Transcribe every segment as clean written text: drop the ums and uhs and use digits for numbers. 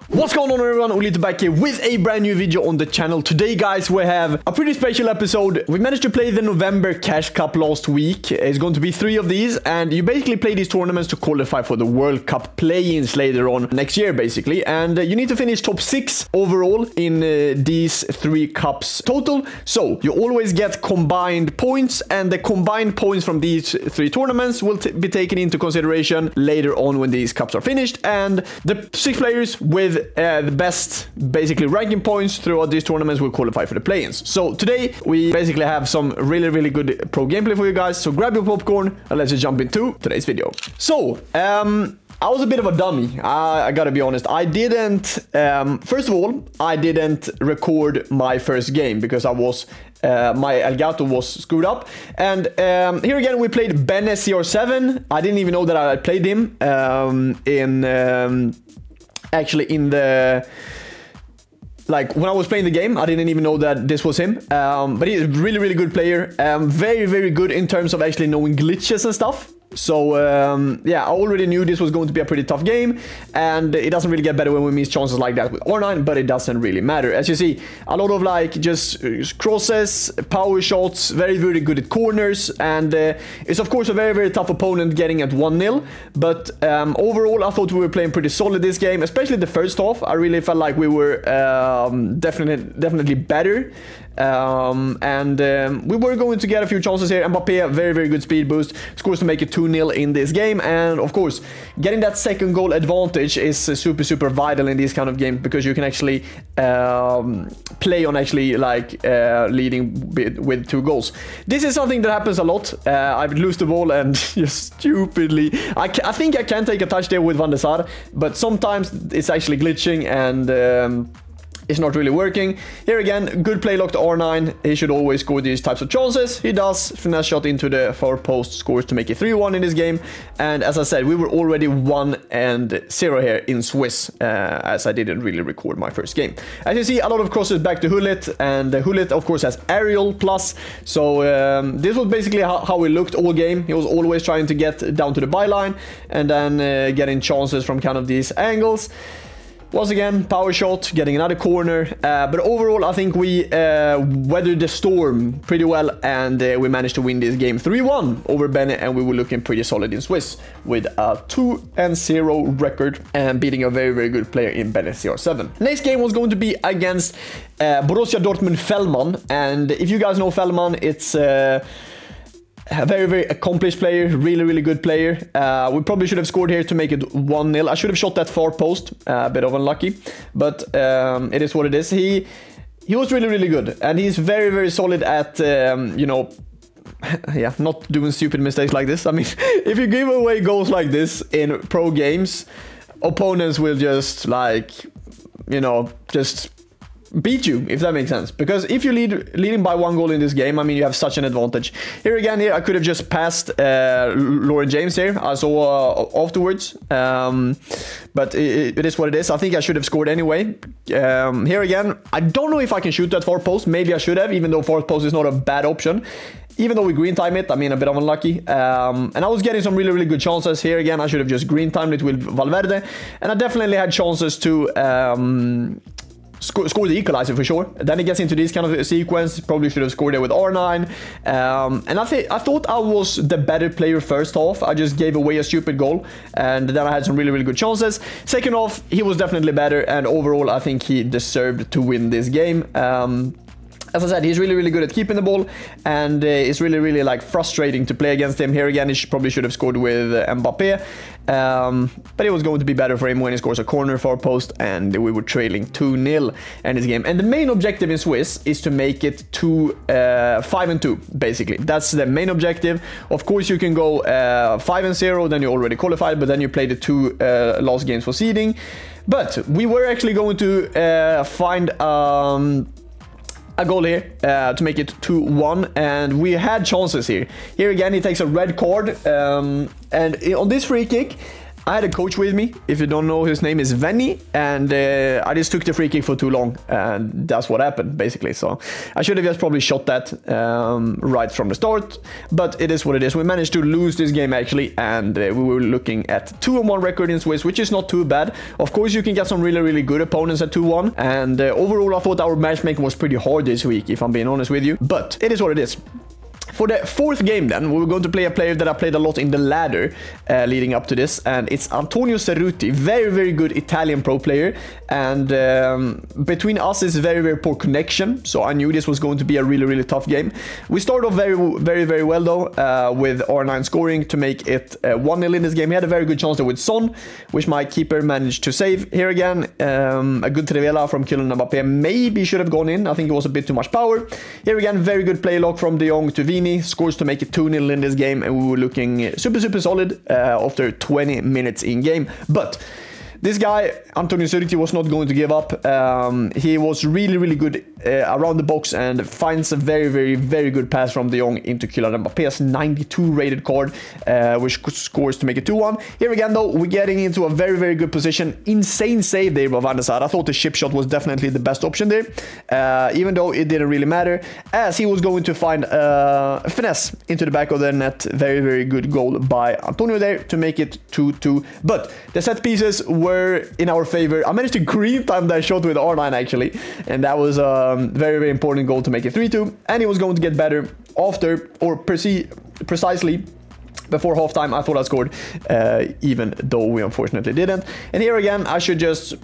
What's going on, everyone? Ollelito back here with a brand new video on the channel. Today, guys, we have a pretty special episode. We managed to play the November Cash Cup last week. It's going to be 3 of these, and you basically play these tournaments to qualify for the World Cup play-ins later on next year, basically. And you need to finish top 6 overall in these 3 cups total. So you always get combined points, and the combined points from these 3 tournaments will be taken into consideration later on when these cups are finished. And the 6 players with the best basically ranking points throughout these tournaments will qualify for the play-ins. So today we basically have some really good pro gameplay for you guys. So grab your popcorn and let's just jump into today's video. So I was a bit of a dummy, I gotta be honest. I didn't first of all, I didn't record my first game because I was my Elgato was screwed up. And here again we played Ben SCR7. I didn't even know that I played him actually in the, like, when I was playing the game, I didn't even know that this was him. But he's a really good player. Very good in terms of actually knowing glitches and stuff. So yeah, I already knew this was going to be a pretty tough game, and it doesn't really get better when we miss chances like that with R9, but it doesn't really matter. As you see, a lot of like just crosses, power shots, very good at corners, and it's of course a very tough opponent getting at 1-0, but overall I thought we were playing pretty solid this game, especially the first half. I really felt like we were definitely better. We were going to get a few chances here. Mbappe, very good speed boost, scores to make it 2-0 in this game. And of course, getting that second goal advantage is super vital in these kind of games, because you can actually play on actually like leading with 2 goals. This is something that happens a lot. I would lose the ball and just stupidly, I think I can take a touch there with Van der Sar, but sometimes it's actually glitching and it's not really working. Here again, good play lock to R9. He should always score these types of chances. He does. Finesse shot into the far post, scores to make it 3-1 in this game. And as I said, we were already 1-0 here in Swiss, as I didn't really record my first game. As you see, a lot of crosses back to Hullet, and Hullet of course has aerial plus. So this was basically how he looked all game. He was always trying to get down to the byline and then getting chances from kind of these angles. Once again, power shot, getting another corner, but overall I think we weathered the storm pretty well, and we managed to win this game 3-1 over Bennett, and we were looking pretty solid in Swiss with a 2-0 record and beating a very good player in Bennett CR7. Next game was going to be against Borussia Dortmund Fellman, and if you guys know Fellman, it's a very accomplished player, really good player. We probably should have scored here to make it 1-0. I should have shot that far post, a bit of unlucky, but it is what it is. He was really good, and he's very solid at you know, yeah, not doing stupid mistakes like this. I mean, if you give away goals like this in pro games, opponents will just, like, you know, just beat you, if that makes sense. Because if you leading by 1 goal in this game, I mean, you have such an advantage. Here again, I could have just passed Lauren James here. I saw afterwards, but it is what it is. I think I should have scored anyway. Here again, I don't know if I can shoot that far post. Maybe I should have, even though far post is not a bad option. Even though we green time it, I mean, a bit of unlucky. And I was getting some really good chances. Here again, I should have just green timed it with Valverde, and I definitely had chances to score the equalizer for sure. Then it gets into this kind of sequence. Probably should have scored there with R9. And I thought I was the better player first half. I just gave away a stupid goal, and then I had some really good chances. Second half, he was definitely better, and overall I think he deserved to win this game. As I said, he's really good at keeping the ball, and it's really like frustrating to play against him. Here again, he probably should have scored with Mbappe, but it was going to be better for him when he scores a corner far post, and we were trailing 2-0 in this game. And the main objective in Swiss is to make it to 5-2, basically. That's the main objective. Of course, you can go 5-0, then you're already qualified, but then you play the 2 last games for seeding. But we were actually going to find a goal here to make it 2-1, and we had chances here. Here again, he takes a red card, and on this free kick, I had a coach with me. If you don't know, his name is Venny, and I just took the free kick for too long, and that's what happened, basically. So I should have just probably shot that right from the start, but it is what it is. We managed to lose this game, actually, and we were looking at 2-1 record in Swiss, which is not too bad. Of course, you can get some really, really good opponents at 2-1, and overall, I thought our matchmaking was pretty hard this week, if I'm being honest with you, but it is what it is. For the fourth game then, we were going to play a player that I played a lot in the ladder leading up to this, and it's Antonio Cerruti, very, very good Italian pro player, and between us is very, very poor connection, so I knew this was going to be a really, really tough game. We started off very, very, very well though, with R9 scoring to make it 1-0 in this game. He had a very good chance there with Son, which my keeper managed to save. Here again, a good Trivela from Kylian Mbappé maybe should have gone in. I think it was a bit too much power. Here again, very good play lock from De Jong to Vini. Scores to make it 2-0 in this game, and we were looking super, super solid after 20 minutes in game. But this guy, Antonio Cerruti, was not going to give up. He was really, really good around the box and finds a very, very, very good pass from De Jong into Kylian Mbappe's 92 rated card, which scores to make it 2-1. Here again, though, we're getting into a very, very good position. Insane save there by Van der Sar. I thought the chip shot was definitely the best option there, even though it didn't really matter, as he was going to find a finesse into the back of the net. Very, very good goal by Antonio there to make it 2-2. But the set pieces were in our favor. I managed to green time that shot with R9 actually, and that was a very, very important goal to make it 3-2, and it was going to get better after, or precisely before halftime. I thought I scored, even though we unfortunately didn't. And here again, I should just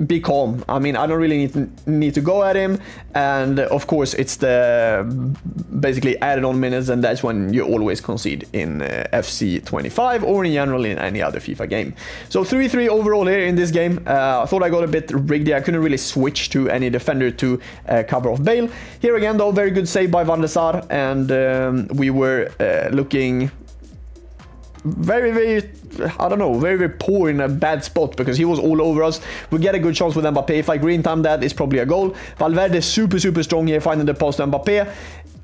be calm. I mean, I don't really need to go at him, and of course it's the basically added on minutes, and that's when you always concede in FC 25 or in general in any other FIFA game. So 3-3 overall here in this game. I thought I got a bit rigged there. I couldn't really switch to any defender to cover off Bale. Here again though, very good save by Van der Sar, and we were looking very, very, I don't know, very, very poor in a bad spot because he was all over us. We get a good chance with Mbappé. If I green time that, it's probably a goal. Valverde super, super strong here, finding the pass to Mbappé.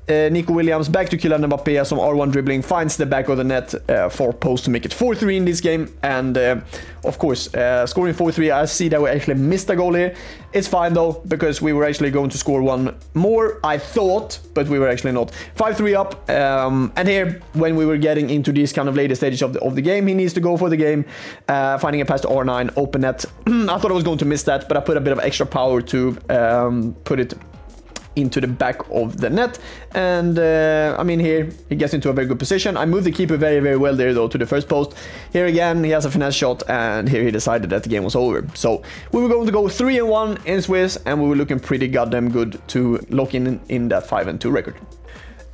Nico Williams back to Kylian Mbappé, some R1 dribbling, finds the back of the net for post to make it 4-3 in this game. And of course, scoring 4-3, I see that we actually missed a goal here. It's fine though, because we were actually going to score one more, I thought, but we were actually not. 5-3 up, and here, when we were getting into these kind of later stages of the game, he needs to go for the game, finding a pass to R9, open net. I thought I was going to miss that, but I put a bit of extra power to put it into the back of the net, and I mean, here he gets into a very good position. I moved the keeper very, very well there though to the first post. Here again, he has a finesse shot, and here he decided that the game was over. So we were going to go 3-1 in Swiss, and we were looking pretty goddamn good to lock in that 5-2 record.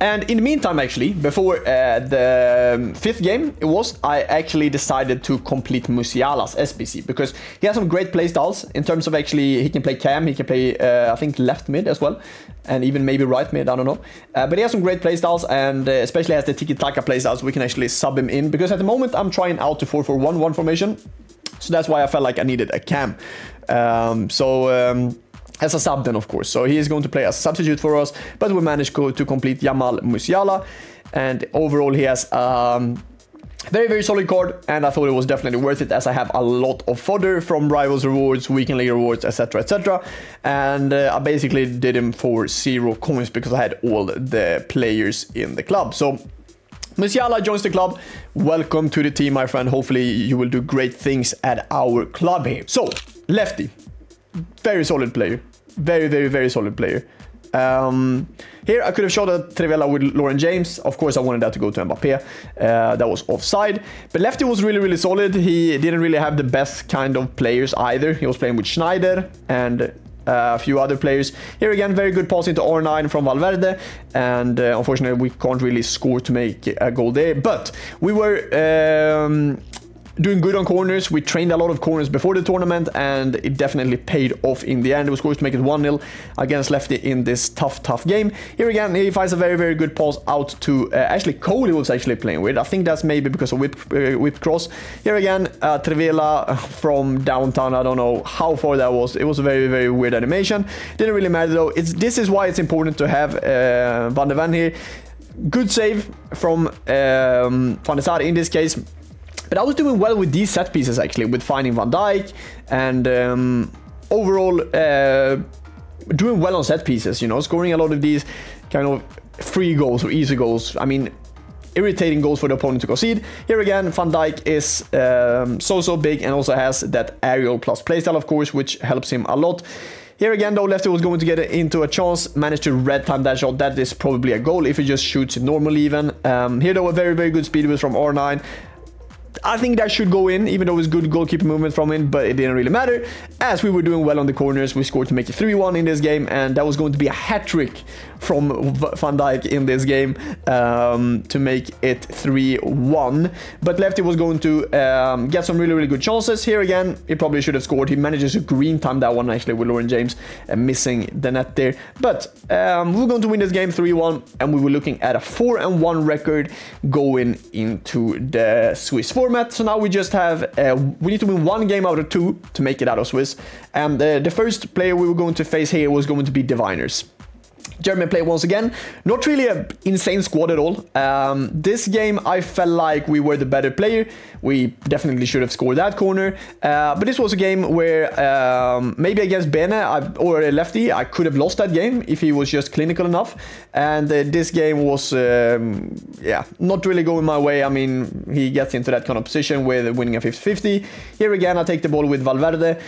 And in the meantime, actually, before the fifth game, I actually decided to complete Musiala's SBC, because he has some great playstyles in terms of actually, he can play cam, he can play, I think, left mid as well, and even maybe right mid, I don't know. But he has some great playstyles, and especially has the tiki-taka playstyles, we can actually sub him in, because at the moment I'm trying out to 4-4-1-1 formation, so that's why I felt like I needed a cam. As a sub then, of course. So he is going to play as a substitute for us, but we managed to complete Jamal Musiala, and overall he has very, very solid card, and I thought it was definitely worth it, as I have a lot of fodder from Rivals rewards, Weekend League rewards, etc, etc, and I basically did him for 0 coins because I had all the players in the club. So Musiala joins the club. Welcome to the team, my friend. Hopefully you will do great things at our club here. So, lefty, very solid player. Very, very, very solid player. Here I could have shot a Trivela with Lauren James. Of course I wanted that to go to Mbappé. That was offside. But lefty was really, really solid. He didn't really have the best kind of players either. He was playing with Schneider and a few other players. Here again, very good pass into R9 from Valverde, and unfortunately we can't really score to make a goal there, but we were doing good on corners. We trained a lot of corners before the tournament, and it definitely paid off in the end. It was going to make it 1-0 against lefty in this tough game. Here again, he finds a very, very good pass out to actually Cole, he was actually playing with. I think that's maybe because of whip cross. Here again, Trivela from downtown. I don't know how far that was. It was a very, very weird animation. Didn't really matter though. This is why it's important to have Van de Ven here. Good save from Van der Sar in this case. But I was doing well with these set pieces, actually, with finding Van Dijk and overall doing well on set pieces, you know, scoring a lot of these kind of free goals or easy goals. I mean, irritating goals for the opponent to concede. Here again, Van Dijk is so big and also has that aerial plus playstyle, of course, which helps him a lot. Here again, though, Lefty was going to get into a chance, managed to red time that shot. That is probably a goal if he just shoots it normally even. Here, though, a very good speed boost from R9. I think that should go in, even though it's good goalkeeper movement from him, but it didn't really matter. As we were doing well on the corners, we scored to make it 3-1 in this game, and that was going to be a hat-trick from Van Dijk in this game to make it 3-1. But Lefty was going to get some really good chances. Here again, he probably should have scored. He manages to green time that one, actually, with Lauren James missing the net there. But we were going to win this game 3-1, and we were looking at a 4-1 record going into the Swiss format. So now we just have, we need to win 1 game out of 2 to make it out of Swiss. And the first player we were going to face here was going to be Diviners. German play once again. Not really an insane squad at all. This game, I felt like we were the better player. We definitely should have scored that corner. But this was a game where maybe against Bene or Lefty, I could have lost that game if he was just clinical enough. And this game was, yeah, not really going my way. I mean, he gets into that kind of position with winning a 50-50. Here again, I take the ball with Valverde.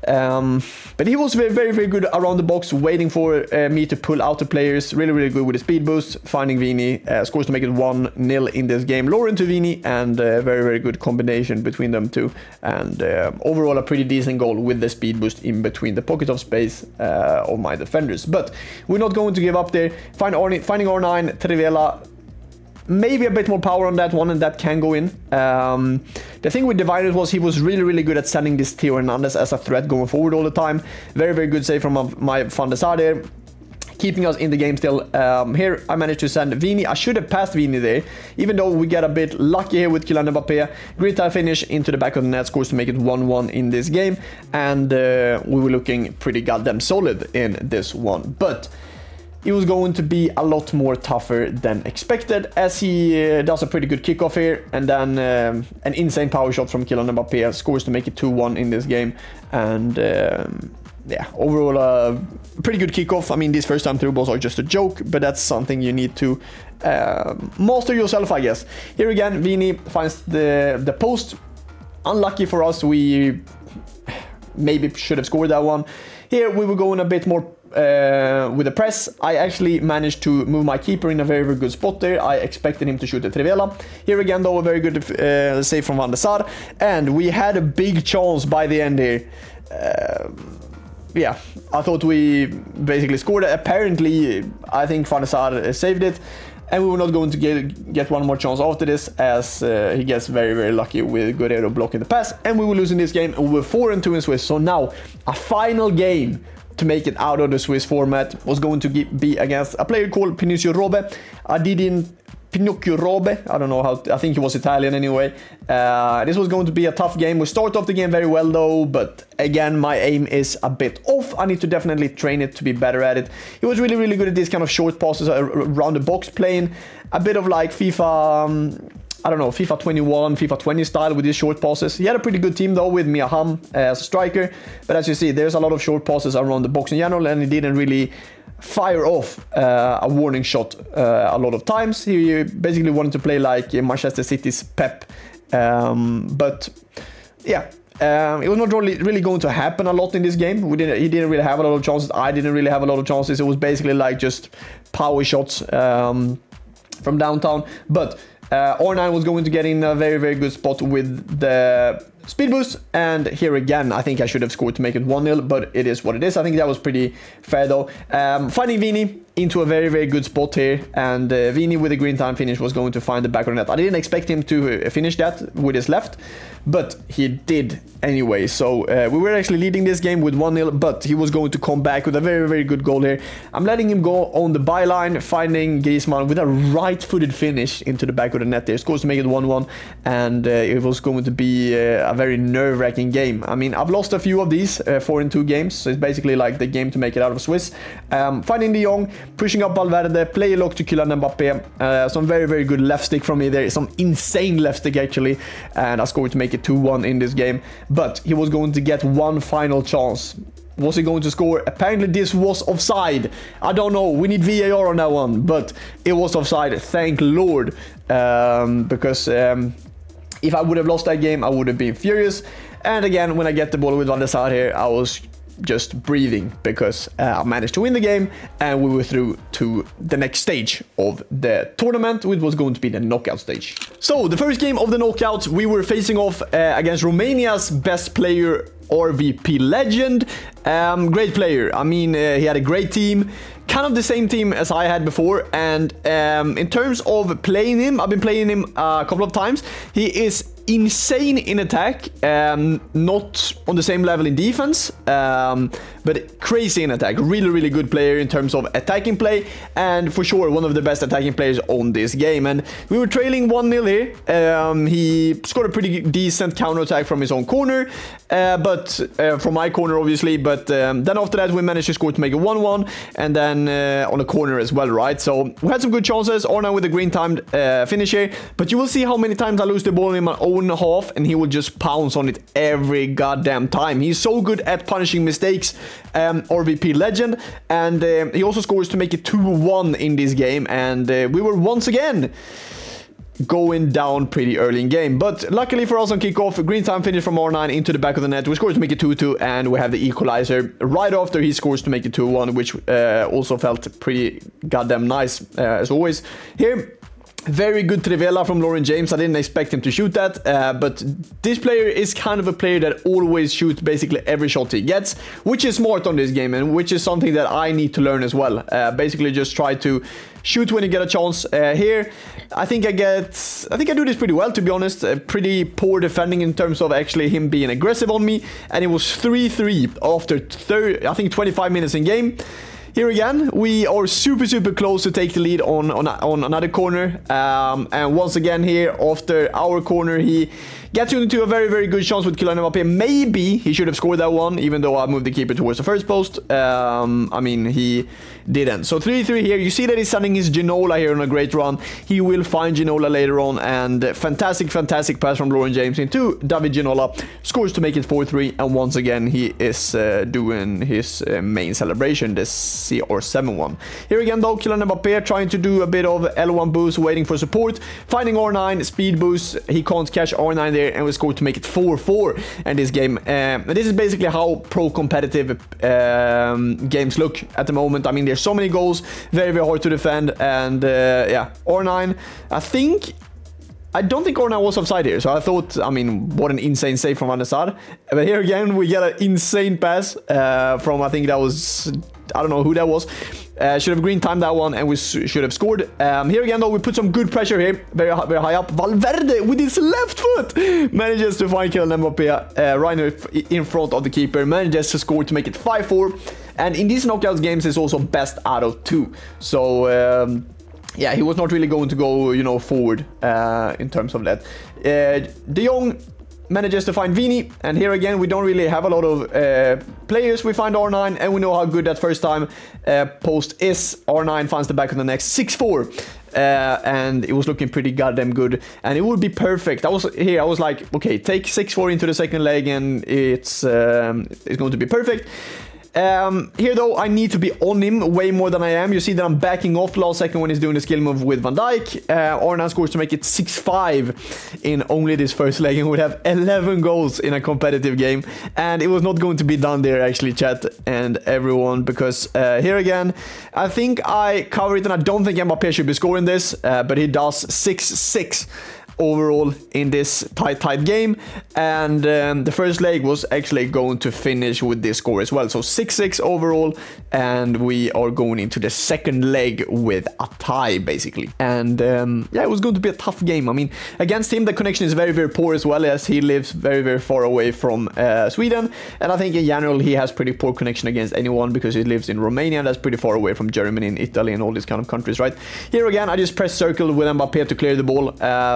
But he was very good around the box, waiting for me to pull out the players. Really good with the speed boost, finding Vini, scores to make it 1-0 in this game. Lauren to Vini, and very good combination between them two. And overall a pretty decent goal with the speed boost in between the pocket of space of my defenders. But we're not going to give up there. Finding R9, Trivela. Maybe a bit more power on that one, and that can go in. The thing with Dividers was he was really good at sending this Theo Hernandez as a threat going forward all the time. Very good save from my Van der Sar there, keeping us in the game still. Here I managed to send Vini. I should have passed Vini there, even though we get a bit lucky here with Kylian Mbappé. Great time finish into the back of the net, scores to make it 1-1 in this game. And we were looking pretty goddamn solid in this one. But it was going to be a lot more tougher than expected, as he does a pretty good kickoff here, and then an insane power shot from Kylian Mbappé scores to make it 2-1 in this game. And yeah, overall a pretty good kickoff. I mean, these first time through balls are just a joke, but that's something you need to master yourself, I guess. Here again, Vini finds the post. Unlucky for us, we maybe should have scored that one. Here we were going a bit more with the press. I actually managed to move my keeper in a very good spot there. I expected him to shoot at Trivela. Here again, though, a very good save from Van der Sar. And we had a big chance by the end here. Yeah, I thought we basically scored it. Apparently, I think Van der Sar saved it. And we were not going to get one more chance after this, as he gets very lucky with Guerrero blocking the pass. And we were losing this game. We were 4-2 in Swiss. So now, a final game to make it out of the Swiss format was going to be against a player called Pinocchio Robe. Pinocchio Robe, I don't know how, I think he was Italian anyway. This was going to be a tough game. We start off the game very well though, but again, my aim is a bit off. I need to definitely train it to be better at it. He was really good at these kind of short passes around the box, playing a bit of like FIFA, I don't know, FIFA 21, FIFA 20 style with these short passes. He had a pretty good team though with Mia Hamm as a striker, but as you see, there's a lot of short passes around the box in general, and he didn't really fire off a warning shot a lot of times. He basically wanted to play like Manchester City's Pep, but yeah, it was not really going to happen a lot in this game. He didn't really have a lot of chances. I didn't really have a lot of chances. It was basically like just power shots from downtown, but R9 was going to get in a very good spot with the speed boost, and here again I think I should have scored to make it 1-0, but it is what it is. I think that was pretty fair though. Finding Vini into a very good spot here, and Vini with a green time finish was going to find the back of the net. I didn't expect him to finish that with his left, but he did anyway. So we were actually leading this game with 1-0, but he was going to come back with a very, very good goal here. I'm letting him go on the byline, finding Griezmann with a right-footed finish into the back of the net there. Scores to make it 1-1, and it was going to be a very nerve-wracking game. I mean, I've lost a few of these 4-2 games, so it's basically like the game to make it out of Swiss. Finding De Jong, pushing up Valverde, play lock to Kylian Mbappé. Some very, very good left stick from me there. Some insane left stick actually, and I scored to make it 2-1 in this game. But he was going to get one final chance. Was he going to score? Apparently this was offside. I don't know. We need VAR on that one, but it was offside. Thank Lord. Because if I would have lost that game, I would have been furious. And again, when I get the ball with Van der Sar here, I was just breathing because I managed to win the game and we were through to the next stage of the tournament, which was going to be the knockout stage. So the first game of the knockouts, we were facing off against Romania's best player, RVP Legend. Great player. I mean, he had a great team, kind of the same team as I had before, and in terms of playing him, I've been playing him a couple of times. He is insane in attack, not on the same level in defense, but crazy in attack. Really, really good player in terms of attacking play, and for sure one of the best attacking players on this game. And we were trailing 1-0 here. He scored a pretty decent counter attack from his own corner, but from my corner obviously, but then after that we managed to score to make it 1-1, and then on a corner as well, right? So we had some good chances. Arna with a green timed finish here, but you will see how many times I lose the ball in my own half and he will just pounce on it every goddamn time. He's so good at punishing mistakes, RVP Legend, and he also scores to make it 2-1 in this game, and we were once again going down pretty early in game. But luckily for us on kickoff, green time finish from R9 into the back of the net. We scored to make it 2-2, and we have the equalizer right after he scores to make it 2-1, which also felt pretty goddamn nice as always. Here, very good Trivela from Lauren James. I didn't expect him to shoot that, but this player is kind of a player that always shoots basically every shot he gets, which is smart on this game, and which is something that I need to learn as well. Basically just try to shoot when you get a chance. Here, I think I do this pretty well, to be honest. Pretty poor defending in terms of actually him being aggressive on me, and it was 3-3 after I think 25 minutes in game. Here again, we are super close to take the lead on another corner. And once again here, after our corner, he gets into a very good chance with Kylian Mbappé. Maybe he should have scored that one, even though I moved the keeper towards the first post. I mean, he didn't. So 3-3 here. You see that he's sending his Ginola here on a great run. He will find Ginola later on, and fantastic pass from Lauren James into David Ginola. Scores to make it 4-3, and once again, he is doing his main celebration, this CR7-1. Here again though, Kylian Mbappé trying to do a bit of L1 boost, waiting for support, finding R9, speed boost. He can't catch R9 there, and we scored to make it 4-4 in this game. This is basically how pro competitive games look at the moment. I mean, there's so many goals, very hard to defend, and yeah, R9, I don't think R9 was offside here, so I thought, I mean, what an insane save from Van der Sar. But here again, we get an insane pass from, I think that was, I don't know who that was. Should have green timed that one, and we should have scored. Here again though, we put some good pressure here, very high up. Valverde with his left foot manages to find Kylian Mbappé right in front of the keeper, manages to score to make it 5-4. And in these knockouts games, it's also best out of 2. So yeah, he was not really going to go, you know, forward in terms of that. De Jong manages to find Vini, and here again we don't really have a lot of players. We find R9, and we know how good that first time post is. R9 finds the back of the net, 6-4. And it was looking pretty goddamn good, and it would be perfect. I was like, okay, take 6-4 into the second leg, and it's going to be perfect. Here though, I need to be on him way more than I am. You see that I'm backing off last second when he's doing the skill move with Van Dijk. Arna scores to make it 6-5 in only this first leg, and would have 11 goals in a competitive game. And it was not going to be done there actually, chat and everyone, because here again, I think I cover it, and I don't think Mbappé should be scoring this, but he does. 6-6. overall in this tight game, and the first leg was actually going to finish with this score as well. So 6-6 overall, and we are going into the second leg with a tie basically. And yeah, it was going to be a tough game. I mean, against him the connection is very, very poor as well, as he lives very, very far away from Sweden, and I think in general he has pretty poor connection against anyone because he lives in Romania, and that's pretty far away from Germany and Italy and all these kind of countries, right? Here again, I just press circle with Mbappé to clear the ball.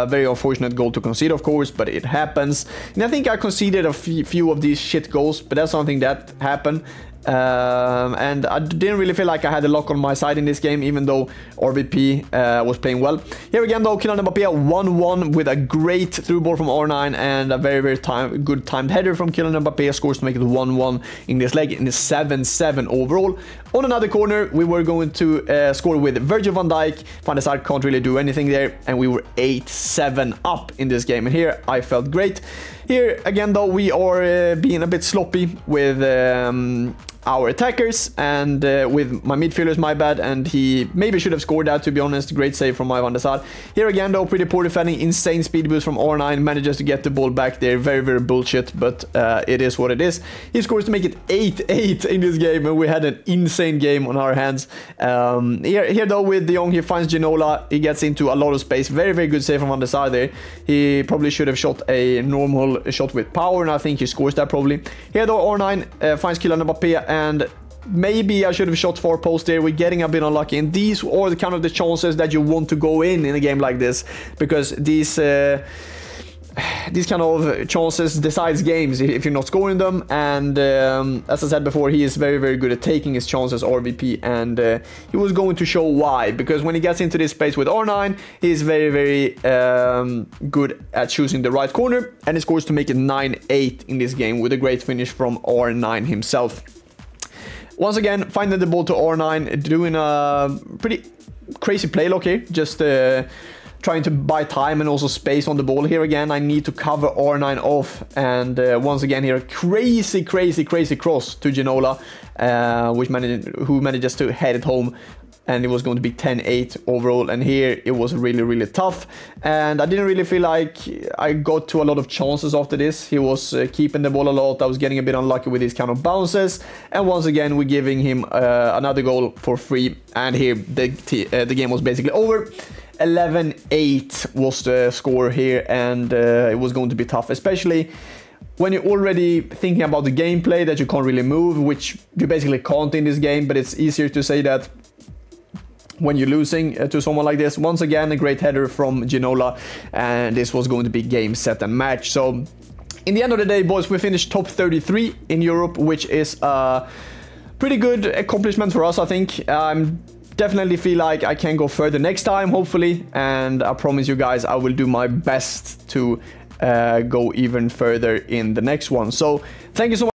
Very unfortunate goal to concede, of course, but it happens. And I think I conceded a few of these shit goals, but that's something that happened. And I didn't really feel like I had the luck on my side in this game, even though RVP was playing well. Here again though, Kylian Mbappé 1-1 with a great through ball from R9 and a very, very good timed header from Kylian Mbappé, scores to make it 1-1 in this leg, in the 7-7 overall. On another corner, we were going to score with Virgil van Dijk. Van der Sar can't really do anything there, and we were 8-7 up in this game, and here I felt great. Here again though, we are being a bit sloppy with our attackers and with my midfielders, my bad, and he maybe should have scored that, to be honest. Great save from my Van der Sar. Here again though, pretty poor defending, insane speed boost from R9, manages to get the ball back there. Very, very bullshit, but it is what it is. He scores to make it 8-8 in this game, and we had an insane game on our hands. Here though, with De Jong, he finds Ginola, he gets into a lot of space. Very, very good save from Van der Sar there. He probably should have shot a normal shot with power, and I think he scores that probably. Here though, R9 finds Kylian Mbappé, and maybe I should have shot far post there. We're getting a bit unlucky, and these are the kind of the chances that you want to go in a game like this, because these kind of chances decides games if you're not scoring them. And as I said before, he is very, very good at taking his chances, RVP, and he was going to show why, because when he gets into this space with R9, he's very, very good at choosing the right corner, and he scores to make it 9-8 in this game with a great finish from R9 himself. Once again, finding the ball to R9, doing a pretty crazy play lock here, just trying to buy time and also space on the ball. Here again, I need to cover R9 off, and once again here, crazy cross to Ginola, who manages to head it home, and it was going to be 10-8 overall. And here it was really, really tough, and I didn't really feel like I got to a lot of chances after this. He was keeping the ball a lot. I was getting a bit unlucky with these kind of bounces, and once again we're giving him another goal for free, and here the game was basically over. 11-8 was the score here, and it was going to be tough, especially when you're already thinking about the gameplay, that you can't really move, which you basically can't in this game, but it's easier to say that when you're losing to someone like this. Once again, a great header from Ginola, and this was going to be game, set, and match. So in the end of the day, boys, we finished top 33 in Europe, which is a pretty good accomplishment for us, I think. Definitely feel like I can go further next time, hopefully, and I promise you guys I will do my best to go even further in the next one. So thank you so much